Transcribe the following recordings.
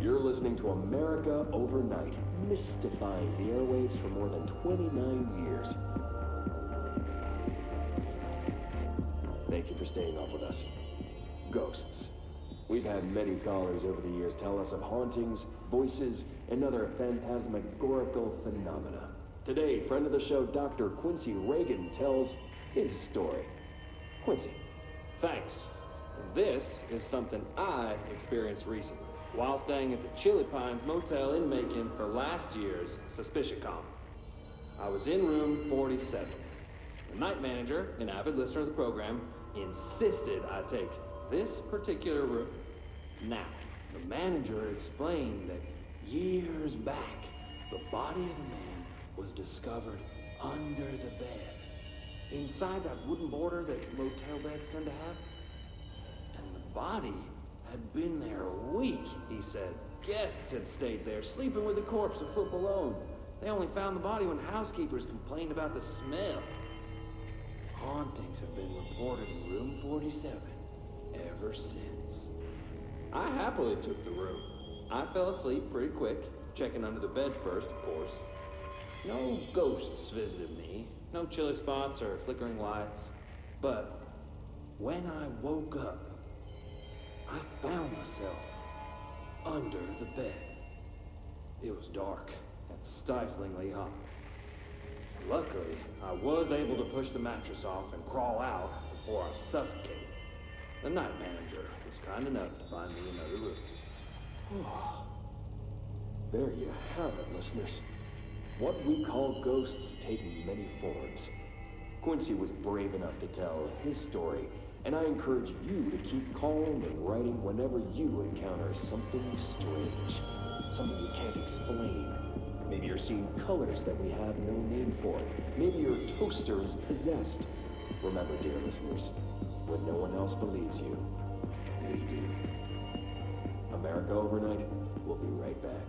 You're listening to America Overnight, mystifying the airwaves for more than 29 years. Thank you for staying up with us. Ghosts. We've had many callers over the years tell us of hauntings, voices, and other phantasmagorical phenomena. Today, friend of the show, Dr. Quincy Reagan, tells his story. Quincy. Thanks. This is something I experienced recently while staying at the Chili Pines Motel in Macon for last year's SuspiciaCon. I was in room 47. The night manager, an avid listener of the program, insisted I take this particular room. Now, the manager explained that years back, the body of a man was discovered under the bed, inside that wooden border that motel beds tend to have. And the body had been there a week, he said. Guests had stayed there, sleeping with the corpse a foot below. They only found the body when housekeepers complained about the smell. Hauntings have been reported in room 47 ever since. I happily took the room. I fell asleep pretty quick, checking under the bed first, of course. No ghosts visited me, no chilly spots or flickering lights. But when I woke up, I found myself under the bed. It was dark and stiflingly hot. Luckily, I was able to push the mattress off and crawl out before I suffocated. The night manager was kind enough to find me another room. Oh, there you have it, listeners. What we call ghosts take many forms. Quincy was brave enough to tell his story, and I encourage you to keep calling and writing whenever you encounter something strange, something you can't explain. Maybe you're seeing colors that we have no name for. Maybe your toaster is possessed. Remember, dear listeners, when no one else believes you, we do. America Overnight, we'll be right back.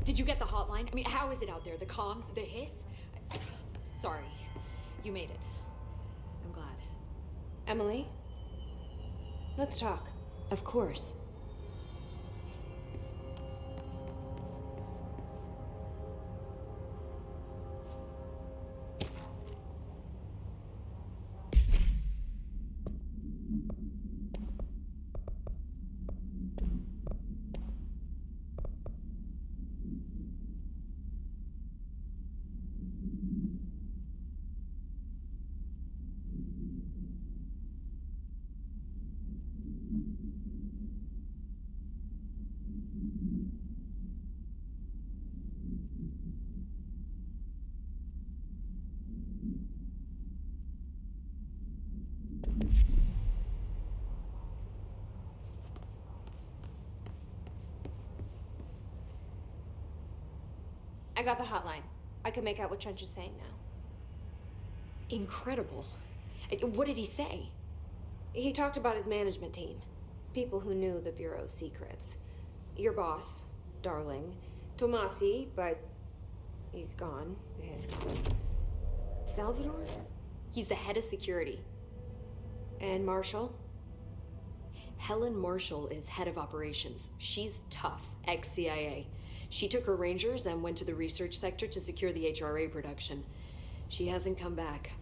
Did you get the hotline? I mean, how is it out there? The comms? The hiss? Sorry. You made it. I'm glad. Emily? Let's talk. Of course. I got the hotline. I can make out what Trench is saying now. Incredible. What did he say? He talked about his management team. People who knew the Bureau's secrets. Your boss, Darling. Tomasi, but he's gone. He's gone. Salvador? He's the head of security. And Marshall? Helen Marshall is head of operations. She's tough, ex-CIA. She took her Rangers and went to the research sector to secure the HRA production. She hasn't come back.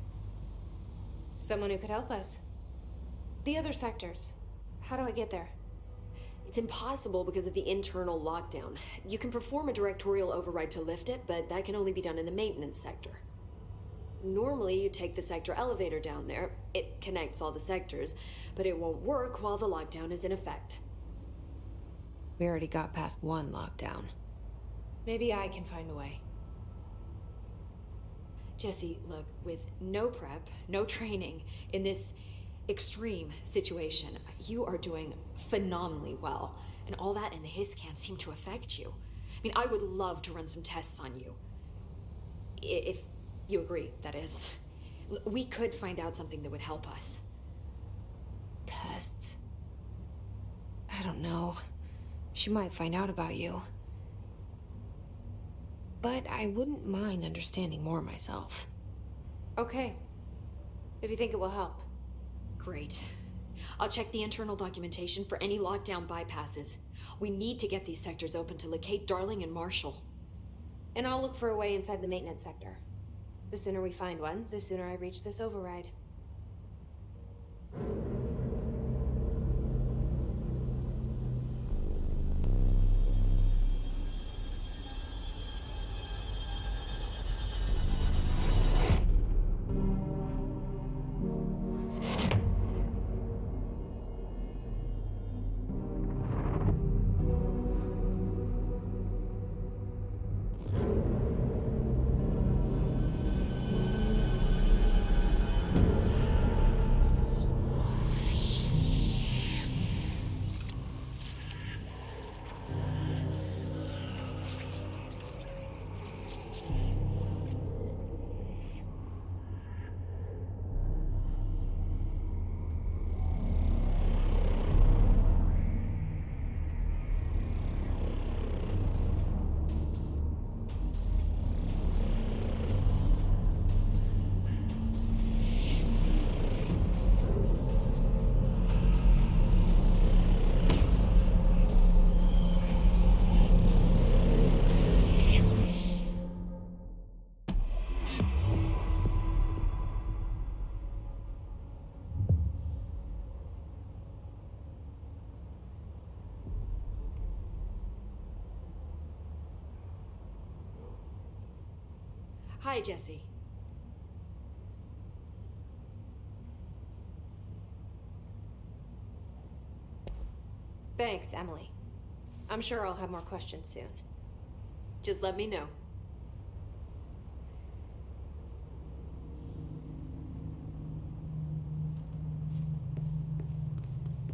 Someone who could help us. The other sectors. How do I get there? It's impossible because of the internal lockdown. You can perform a directorial override to lift it, but that can only be done in the maintenance sector. Normally, you take the sector elevator down there. It connects all the sectors, but it won't work while the lockdown is in effect. We already got past one lockdown. Maybe I can find a way. Jesse, look, with no prep, no training, in this extreme situation, you are doing phenomenally well. And all that and the hiss can't seem to affect you. I mean, I would love to run some tests on you. If you agree, that is. We could find out something that would help us. Tests? I don't know. She might find out about you. But I wouldn't mind understanding more myself. Okay. If you think it will help. Great. I'll check the internal documentation for any lockdown bypasses. We need to get these sectors open to locate Darling and Marshall. And I'll look for a way inside the maintenance sector. The sooner we find one, the sooner I reach this override. Hi, Jesse. Thanks, Emily. I'm sure I'll have more questions soon. Just let me know.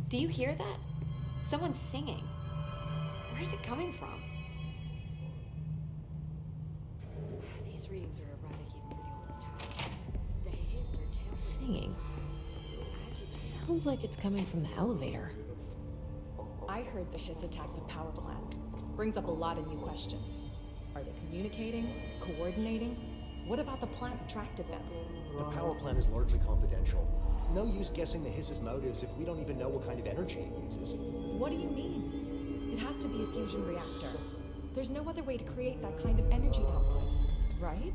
Do you hear that? Someone's singing. Where's it coming from? These readings are erratic even for the oldest house. The hiss or tail Singing. Sounds like it's coming from the elevator. I heard the hiss attack the power plant. Brings up a lot of new questions. communicating, coordinating? What about the plant attracted them? The power plant is largely confidential. No use guessing the Hiss's motives if we don't even know what kind of energy it uses. What do you mean? It has to be a fusion reactor. There's no other way to create that kind of energy output, right?